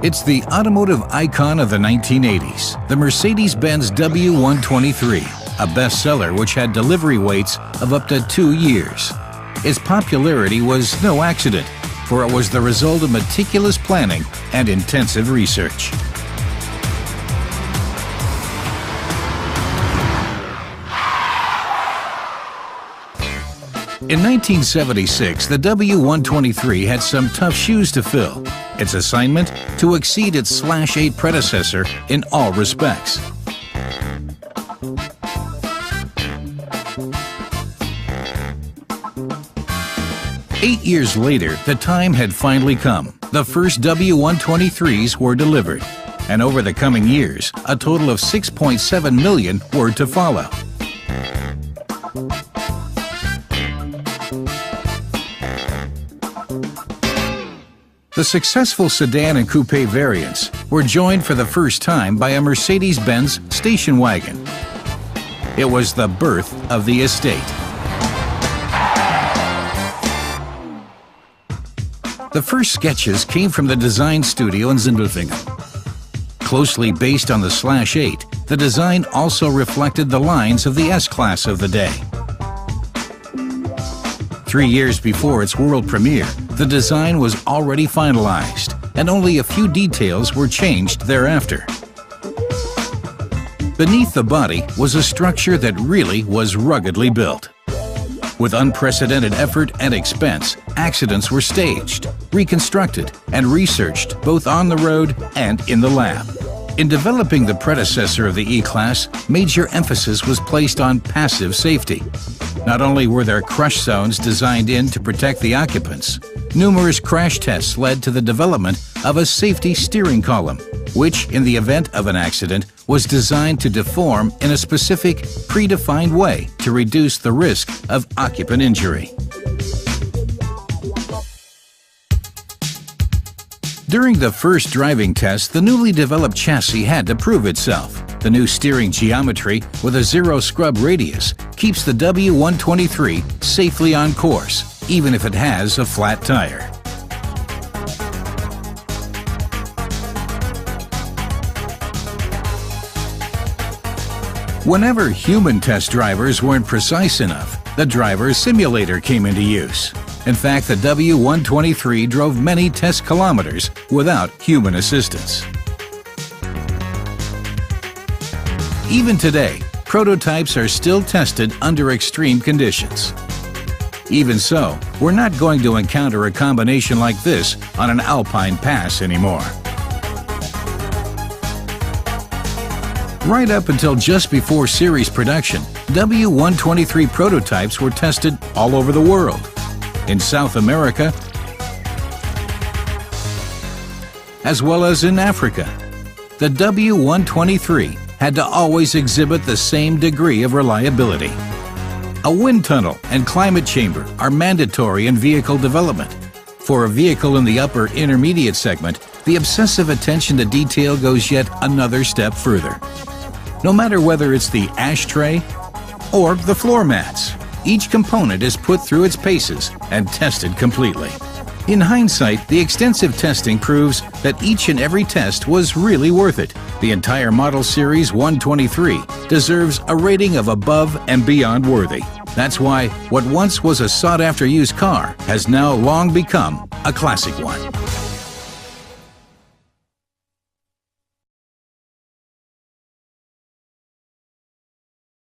It's the automotive icon of the 1980s, the Mercedes-Benz W123, a bestseller which had delivery waits of up to 2 years. Its popularity was no accident, for it was the result of meticulous planning and intensive research. In 1976, the W123 had some tough shoes to fill. Its assignment? To exceed its /8 predecessor in all respects. Eight years later, the time had finally come. The first W123s were delivered, and over the coming years, a total of 6.7 million were to follow. The successful sedan and coupe variants were joined for the first time by a Mercedes-Benz station wagon. It was the birth of the estate. The first sketches came from the design studio in Sindelfingen. Closely based on the /8, the design also reflected the lines of the S-Class of the day. 3 years before its world premiere, the design was already finalized, and only a few details were changed thereafter. Beneath the body was a structure that really was ruggedly built. With unprecedented effort and expense, accidents were staged, reconstructed, and researched both on the road and in the lab. In developing the predecessor of the E-Class, major emphasis was placed on passive safety. Not only were there crush zones designed in to protect the occupants, numerous crash tests led to the development of a safety steering column, which, in the event of an accident, was designed to deform in a specific, predefined way to reduce the risk of occupant injury. During the first driving test, the newly developed chassis had to prove itself. The new steering geometry with a zero scrub radius keeps the W123 safely on course, even if it has a flat tire. Whenever human test drivers weren't precise enough, the driver's simulator came into use. In fact, the W123 drove many test kilometers without human assistance. Even today, prototypes are still tested under extreme conditions. Even so, we're not going to encounter a combination like this on an alpine pass anymore. Right up until just before series production, W123 prototypes were tested all over the world. In South America, as well as in Africa. The W123 had to always exhibit the same degree of reliability. A wind tunnel and climate chamber are mandatory in vehicle development. For a vehicle in the upper intermediate segment, the obsessive attention to detail goes yet another step further. No matter whether it's the ashtray or the floor mats, each component is put through its paces and tested completely. In hindsight, the extensive testing proves that each and every test was really worth it. The entire model series 123 deserves a rating of above and beyond worthy. That's why what once was a sought-after used car has now long become a classic one.